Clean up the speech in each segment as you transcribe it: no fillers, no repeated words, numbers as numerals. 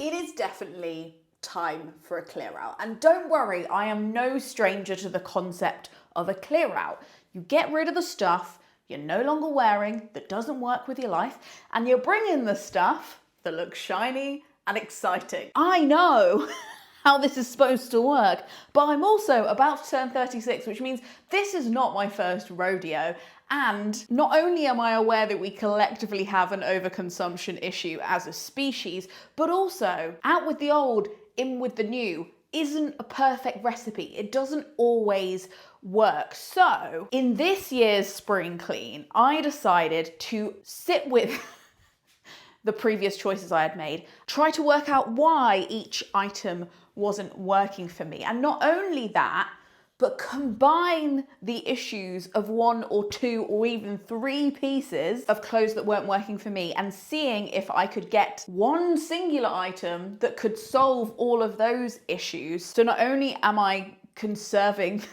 it is definitely time for a clear out. And don't worry, I am no stranger to the concept of a clear out. You get rid of the stuff you're no longer wearing that doesn't work with your life, and you're bringing the stuff that looks shiny and exciting. I know how this is supposed to work, but I'm also about to turn 36, which means this is not my first rodeo. And not only am I aware that we collectively have an overconsumption issue as a species, but also out with the old, in with the new isn't a perfect recipe. It doesn't always work. So in this year's spring clean, I decided to sit with the previous choices I had made, try to work out why each item wasn't working for me. And not only that, but combine the issues of 1 or 2 or even 3 pieces of clothes that weren't working for me, and seeing if I could get one singular item that could solve all of those issues. So not only am I conserving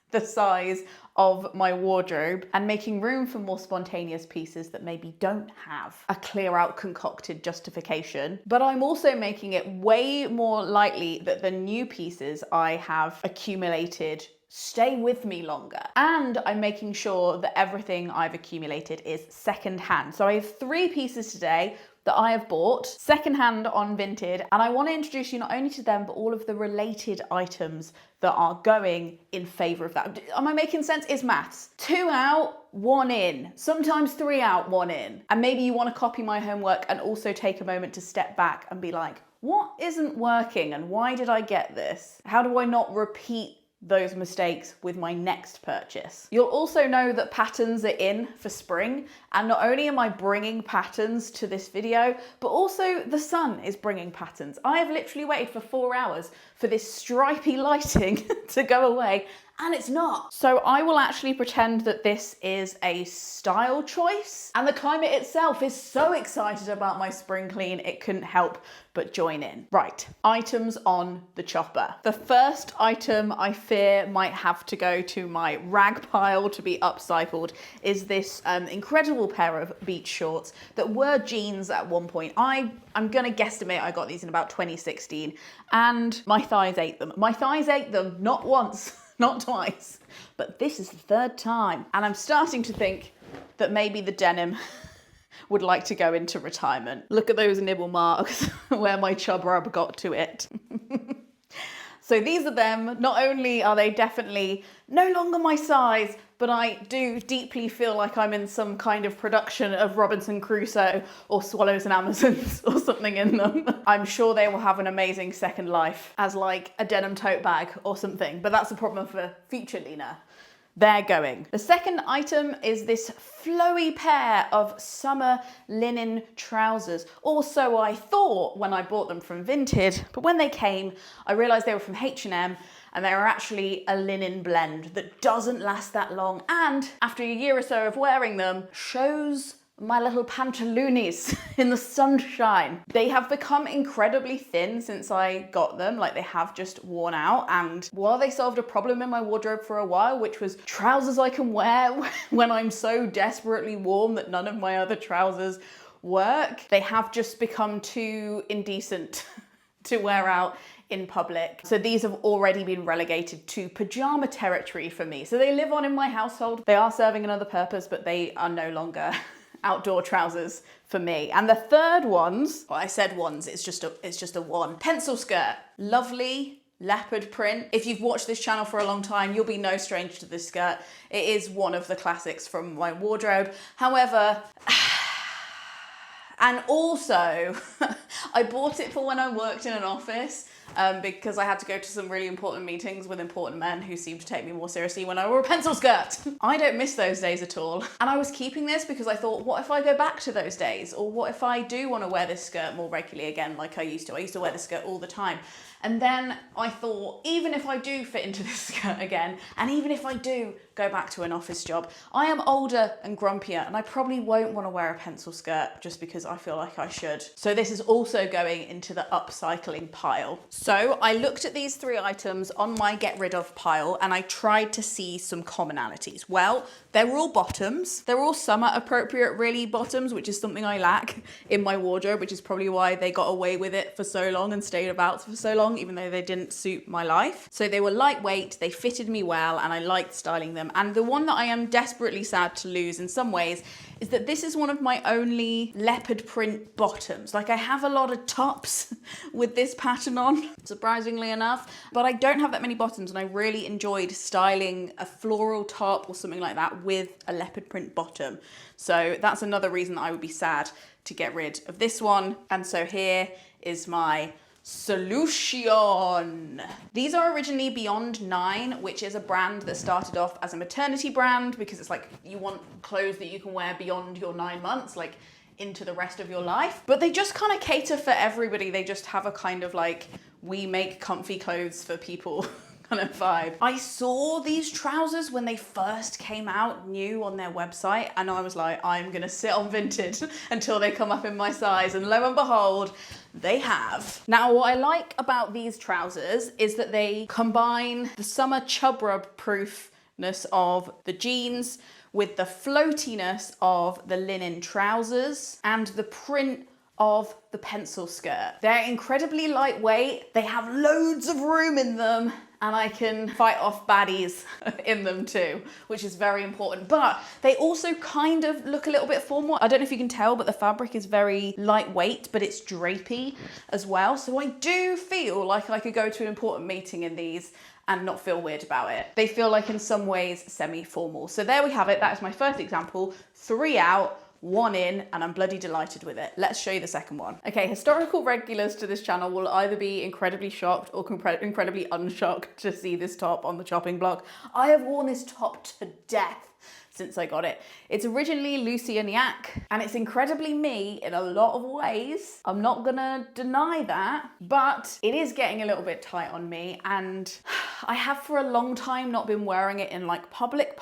the size of my wardrobe and making room for more spontaneous pieces that maybe don't have a clear out concocted justification, but I'm also making it way more likely that the new pieces I have accumulated stay with me longer. And I'm making sure that everything I've accumulated is secondhand. So I have 3 pieces today that I have bought secondhand on Vinted, and I want to introduce you not only to them, but all of the related items that are going in favour of that. Am I making sense? It's maths. 2 out, 1 in. Sometimes 3 out, 1 in. And maybe you want to copy my homework and also take a moment to step back and be like, what isn't working and why did I get this? How do I not repeat those mistakes with my next purchase? You'll also know that patterns are in for spring, and not only am I bringing patterns to this video, but also the sun is bringing patterns. I have literally waited for 4 hours for this stripy lighting to go away, and it's not. So I will actually pretend that this is a style choice, and the climate itself is so excited about my spring clean it couldn't help but join in. Right, items on the chopper. The first item I fear might have to go to my rag pile to be upcycled is this incredible pair of beach shorts that were jeans at one point. I'm gonna guesstimate I got these in about 2016, and my thighs ate them. My thighs ate them not once, not twice, but this is the 3rd time. And I'm starting to think that maybe the denim would like to go into retirement. Look at those nibble marks where my chub rub got to it. So these are them. Not only are they definitely no longer my size, but I do deeply feel like I'm in some kind of production of Robinson Crusoe or Swallows and Amazons or something in them. I'm sure they will have an amazing second life as like a denim tote bag or something, but that's a problem for future Lena. They're going. The second item is this flowy pair of summer linen trousers. Or so I thought when I bought them from Vinted, but when they came, I realized they were from H&M, and they were actually a linen blend that doesn't last that long, and after a year or so of wearing them, shows my little pantaloonies in the sunshine. They have become incredibly thin since I got them, like they have just worn out, and while they solved a problem in my wardrobe for a while, which was trousers I can wear when I'm so desperately warm that none of my other trousers work, they have just become too indecent to wear out in public. So these have already been relegated to pajama territory for me. So they live on in my household. They are serving another purpose, but they are no longer outdoor trousers for me. And the third ones, well, I said ones, it's just a one. Pencil skirt, lovely leopard print. If you've watched this channel for a long time, you'll be no stranger to this skirt. It is one of the classics from my wardrobe. However, and also, I bought it for when I worked in an office because I had to go to some really important meetings with important men who seemed to take me more seriously when I wore a pencil skirt. I don't miss those days at all. And I was keeping this because I thought, what if I go back to those days? Or what if I do want to wear this skirt more regularly again like I used to? I used to wear this skirt all the time. And then I thought, even if I do fit into this skirt again, and even if I do go back to an office job, I am older and grumpier, and I probably won't want to wear a pencil skirt just because I feel like I should. So this is also going into the upcycling pile. So I looked at these 3 items on my get rid of pile and I tried to see some commonalities. Well, they're all bottoms. They're all summer appropriate, really, bottoms, which is something I lack in my wardrobe, which is probably why they got away with it for so long and stayed about for so long, even though they didn't suit my life. So they were lightweight, they fitted me well, and I liked styling them. And the one that I am desperately sad to lose in some ways is that this is one of my only leopard print bottoms. Like, I have a lot of tops with this pattern on, surprisingly enough, but I don't have that many bottoms, and I really enjoyed styling a floral top or something like that with a leopard print bottom. So that's another reason that I would be sad to get rid of this one. And so here is my solution. These are originally Beyond 9, which is a brand that started off as a maternity brand because it's like you want clothes that you can wear beyond your 9 months, like into the rest of your life. But they just kind of cater for everybody. They just have a kind of like, we make comfy clothes for people kind of vibe. I saw these trousers when they first came out new on their website, and I was like, I'm gonna sit on Vinted until they come up in my size, and lo and behold, they have. Now, what I like about these trousers is that they combine the summer chub rub proofness of the jeans with the floatiness of the linen trousers and the print of the pencil skirt. They're incredibly lightweight, they have loads of room in them, and I can fight off baddies in them too, which is very important. But they also kind of look a little bit formal. I don't know if you can tell, but the fabric is very lightweight, but it's drapey as well. So I do feel like I could go to an important meeting in these and not feel weird about it. They feel like in some ways semi-formal. So there we have it. That is my first example. 3 out, 1 in, and I'm bloody delighted with it. Let's show you the second one. Okay, historical regulars to this channel will either be incredibly shocked or incredibly unshocked to see this top on the chopping block. I have worn this top to death since I got it. It's originally Lazy Oaf, and it's incredibly me in a lot of ways. I'm not gonna deny that, but it is getting a little bit tight on me, and I have for a long time not been wearing it in like public,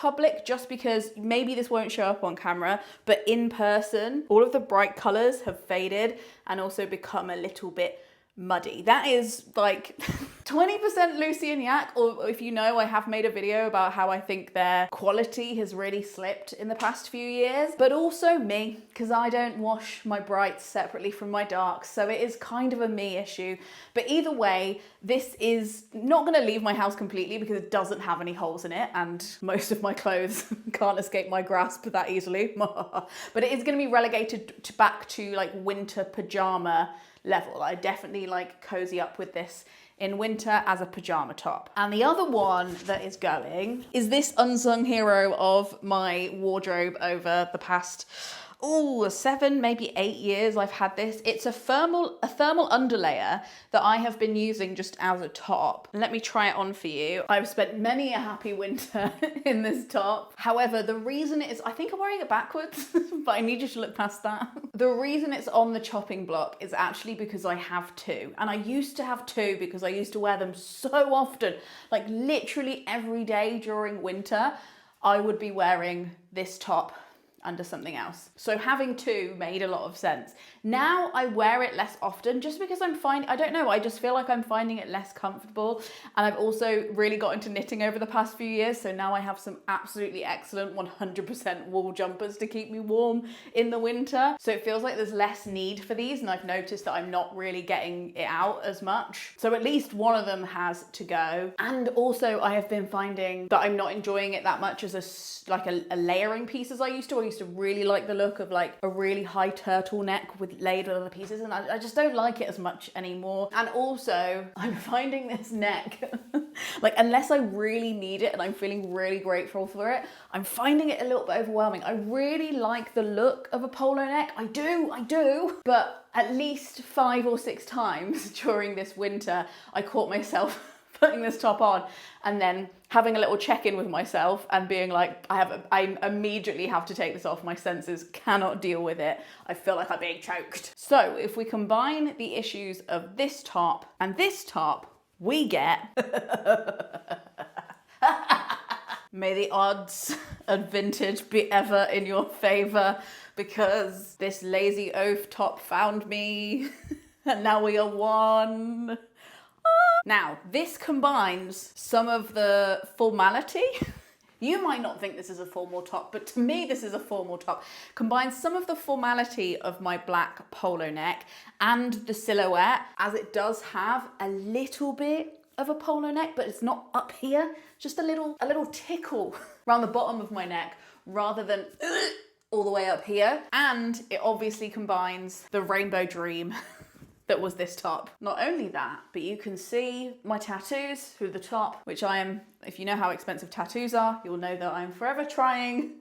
just because maybe this won't show up on camera, but in person, all of the bright colors have faded and also become a little bit muddy. That is like 20% Lazy Oaf, or if you know, I have made a video about how I think their quality has really slipped in the past few years, but also me, because I don't wash my brights separately from my darks, so it is kind of a me issue. But either way, this is not going to leave my house completely because it doesn't have any holes in it, and most of my clothes can't escape my grasp that easily. But it is going to be relegated to back to like winter pajama level. I definitely like cozy up with this in winter as a pajama top. And the other one that is going is this unsung hero of my wardrobe over the past 7, maybe 8 years I've had this. It's a thermal underlayer that I have been using just as a top. Let me try it on for you. I've spent many a happy winter in this top. However, the reason it is, I think I'm wearing it backwards, but I need you to look past that. The reason it's on the chopping block is actually because I have 2. And I used to have 2 because I used to wear them so often, like literally every day during winter, I would be wearing this top under something else. So having 2 made a lot of sense. Now I wear it less often just because I don't know, I just feel like I'm finding it less comfortable. And I've also really got into knitting over the past few years. So now I have some absolutely excellent 100% wool jumpers to keep me warm in the winter. So it feels like there's less need for these. And I've noticed that I'm not really getting it out as much. So at least one of them has to go. And also I have been finding that I'm not enjoying it that much as a layering piece as I used to. I used to really like the look of like a really high turtleneck with layered other pieces, and I just don't like it as much anymore. And also I'm finding this neck like, unless I really need it and I'm feeling really grateful for it, I'm finding it a little bit overwhelming. I really like the look of a polo neck, I do, but at least 5 or 6 times during this winter I caught myself putting this top on and then having a little check-in with myself and being like, I immediately have to take this off. My senses cannot deal with it. I feel like I'm being choked. So if we combine the issues of this top and this top, we get may the odds and vintage be ever in your favor, because this Lazy Oaf top found me and now we are one. Now, this combines some of the formality. You might not think this is a formal top, but to me, this is a formal top. Combines some of the formality of my black polo neck and the silhouette, as it does have a little bit of a polo neck, but it's not up here, just a little tickle around the bottom of my neck rather than all the way up here. And it obviously combines the rainbow dream that was this top. Not only that, but you can see my tattoos through the top, which I am, if you know how expensive tattoos are, you'll know that I'm forever trying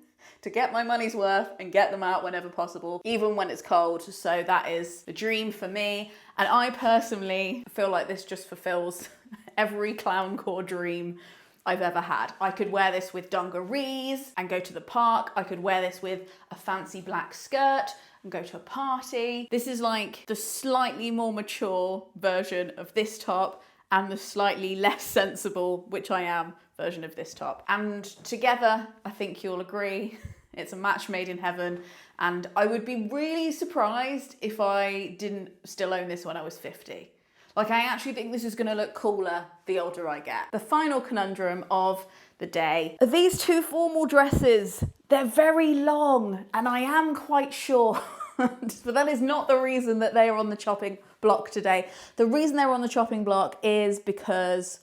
to get my money's worth and get them out whenever possible, even when it's cold. So that is a dream for me. And I personally feel like this just fulfills every clown core dream I've ever had. I could wear this with dungarees and go to the park. I could wear this with a fancy black skirt and go to a party. This is like the slightly more mature version of this top and the slightly less sensible, which I am, version of this top. And together, I think you'll agree, it's a match made in heaven. And I would be really surprised if I didn't still own this when I was 50. Like, I actually think this is gonna look cooler the older I get. The final conundrum of the day are these two formal dresses. They're very long, and I am quite sure, but that is not the reason that they are on the chopping block today. The reason they're on the chopping block is because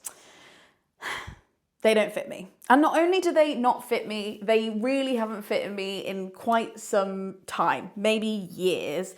they don't fit me. And not only do they not fit me, they really haven't fitted me in quite some time, maybe years.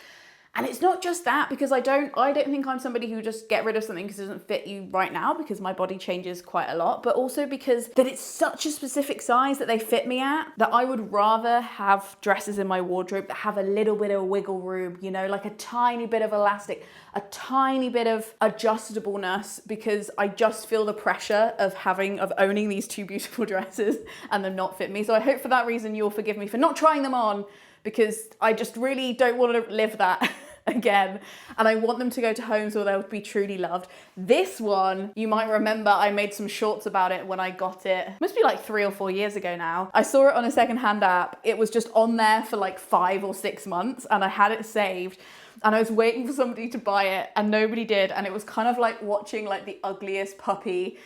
And it's not just that, because I don't think I'm somebody who just get rid of something because it doesn't fit you right now, because my body changes quite a lot, but also because that it's such a specific size that they fit me at, that I would rather have dresses in my wardrobe that have a little bit of wiggle room, you know, like a tiny bit of elastic, a tiny bit of adjustableness, because I just feel the pressure of owning these two beautiful dresses and them not fit me. So I hope for that reason you'll forgive me for not trying them on, because I just really don't want to live that again. And I want them to go to homes where they'll be truly loved. This one, you might remember I made some shorts about it when I got it. Must be like 3 or 4 years ago now. I saw it on a secondhand app. It was just on there for like 5 or 6 months and I had it saved. And I was waiting for somebody to buy it and nobody did. And it was kind of like watching like the ugliest puppy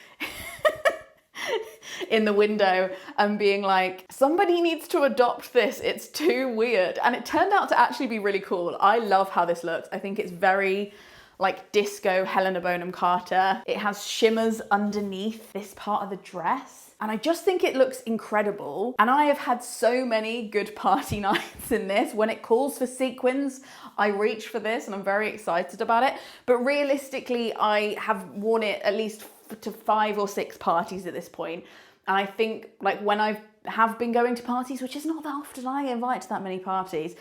in the window and being like, somebody needs to adopt this, it's too weird. And it turned out to actually be really cool. I love how this looks. I think it's very like disco Helena Bonham Carter. It has shimmers underneath this part of the dress. And I just think it looks incredible. And I have had so many good party nights in this. When it calls for sequins, I reach for this and I'm very excited about it. But realistically, I have worn it at least to 5 or 6 parties at this point. And I think like when I have been going to parties, which is not that often I invite to that many parties,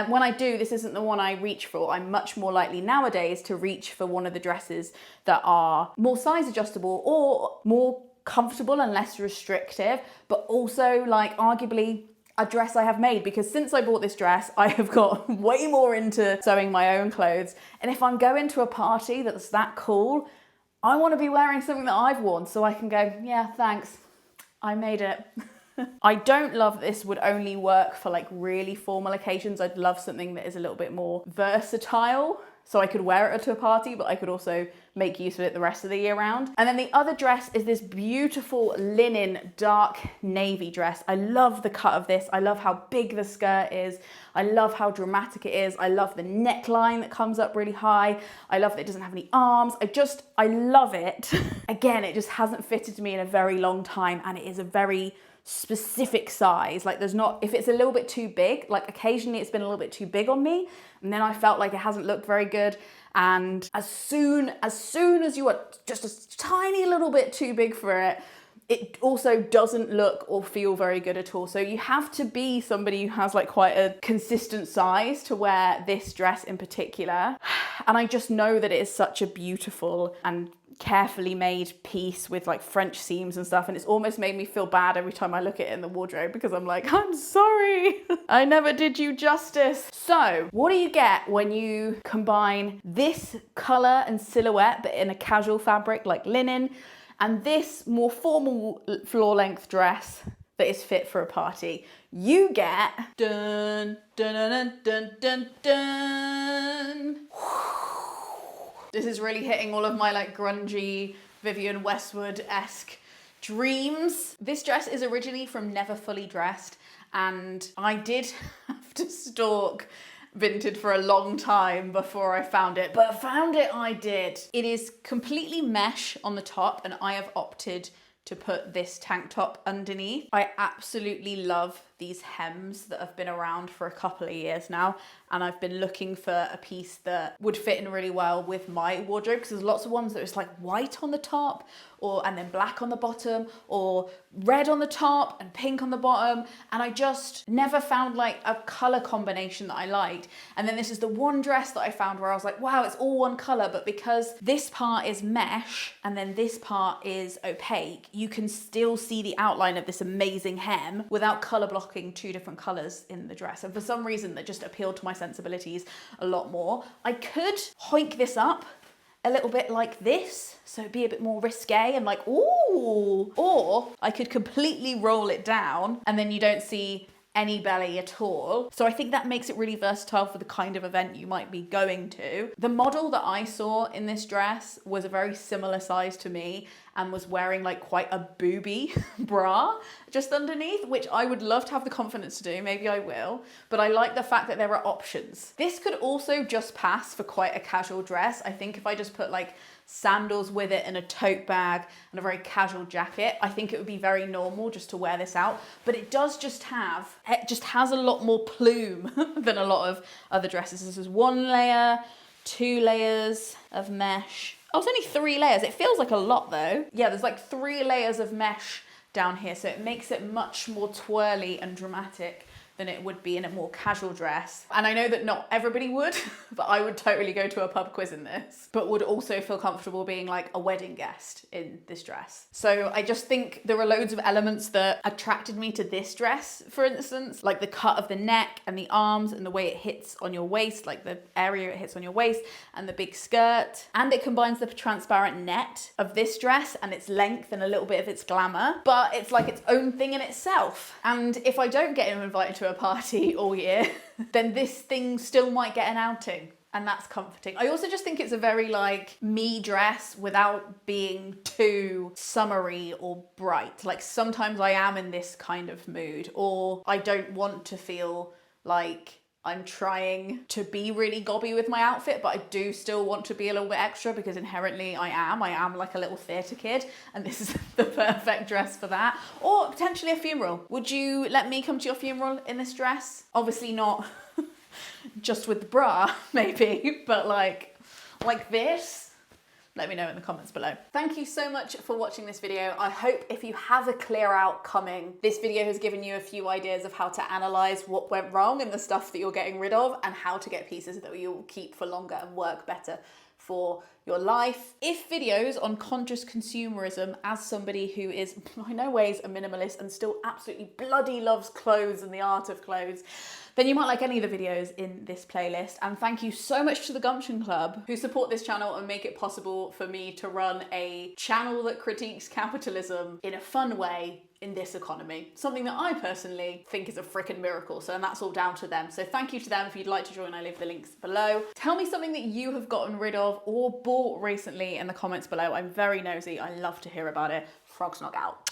when I do, this isn't the one I reach for. I'm much more likely nowadays to reach for one of the dresses that are more size adjustable or more comfortable and less restrictive, but also like arguably a dress I have made, because since I bought this dress, I have got way more into sewing my own clothes. And if I'm going to a party that's that cool, I want to be wearing something that I've worn so I can go, yeah, thanks, I made it. I don't love this would only work for like really formal occasions. I'd love something that is a little bit more versatile, so I could wear it to a party, but I could also make use of it the rest of the year round. And then the other dress is this beautiful linen dark navy dress. I love the cut of this. I love how big the skirt is. I love how dramatic it is. I love the neckline that comes up really high. I love that it doesn't have any arms. I love it. Again, it just hasn't fitted me in a very long time, and it is a very specific size. Like if it's a little bit too big, like occasionally it's been a little bit too big on me, and then I felt like it hasn't looked very good. And as soon as you are just a tiny little bit too big for it, it also doesn't look or feel very good at all. So you have to be somebody who has like quite a consistent size to wear this dress in particular. And I just know that it is such a beautiful and carefully made piece with like French seams and stuff, and it's almost made me feel bad every time I look at it in the wardrobe, because I'm like, I'm sorry, I never did you justice. So what do you get when you combine this color and silhouette but in a casual fabric like linen, and this more formal floor length dress that is fit for a party? You get dun dun dun dun dun dun. This is really hitting all of my like grungy Vivienne Westwood-esque dreams. This dress is originally from Never Fully Dressed, and I did have to stalk Vinted for a long time before I found it, but found it I did. It is completely mesh on the top, and I have opted to put this tank top underneath. I absolutely love these hems that have been around for a couple of years now, and I've been looking for a piece that would fit in really well with my wardrobe, because there's lots of ones that are just like white on the top and then black on the bottom, or red on the top and pink on the bottom, and I just never found like a color combination that I liked. And then this is the one dress that I found where I was like, wow, it's all one color, but because this part is mesh and then this part is opaque, you can still see the outline of this amazing hem without color blocking two different colors in the dress. And for some reason that just appealed to my sensibilities a lot more. I could hoink this up a little bit like this, so it'd be a bit more risque and like, ooh, or I could completely roll it down and then you don't see any belly at all. So I think that makes it really versatile for the kind of event you might be going to. The model that I saw in this dress was a very similar size to me and was wearing like quite a booby bra just underneath, which I would love to have the confidence to do. Maybe I will, but I like the fact that there are options. This could also just pass for quite a casual dress. I think if I just put like sandals with it and a tote bag and a very casual jacket, I think it would be very normal just to wear this out. But it does it just has a lot more plume than a lot of other dresses. This is 1 layer, 2 layers of mesh. Oh, it's only 3 layers. It feels like a lot though. Yeah, there's like 3 layers of mesh down here, so it makes it much more twirly and dramatic than it would be in a more casual dress. And I know that not everybody would, but I would totally go to a pub quiz in this, but would also feel comfortable being like a wedding guest in this dress. So I just think there are loads of elements that attracted me to this dress, for instance, like the cut of the neck and the arms and the way it hits on your waist, like the area it hits on your waist and the big skirt. And it combines the transparent net of this dress and its length and a little bit of its glamour, but it's like its own thing in itself. And if I don't get invited to a party all year, then this thing still might get an outing, and that's comforting. I also just think it's a very like me dress without being too summery or bright. Like sometimes I am in this kind of mood, or I don't want to feel like I'm trying to be really gobby with my outfit, but I do still want to be a little bit extra because inherently I am like a little theatre kid, and this is the perfect dress for that. Or potentially a funeral. Would you let me come to your funeral in this dress? Obviously not just with the bra, maybe, but like this. Let me know in the comments below. Thank you so much for watching this video. I hope if you have a clear out coming, this video has given you a few ideas of how to analyze what went wrong and the stuff that you're getting rid of, and how to get pieces that you'll keep for longer and work better for your life. If videos on conscious consumerism, as somebody who is in no ways a minimalist and still absolutely bloody loves clothes and the art of clothes, then you might like any of the videos in this playlist. And thank you so much to the Gumption Club, who support this channel and make it possible for me to run a channel that critiques capitalism in a fun way in this economy. Something that I personally think is a freaking miracle. So that's all down to them. So thank you to them. If you'd like to join, I leave the links below. Tell me something that you have gotten rid of or bought recently in the comments below. I'm very nosy. I love to hear about it. Frogs knock out.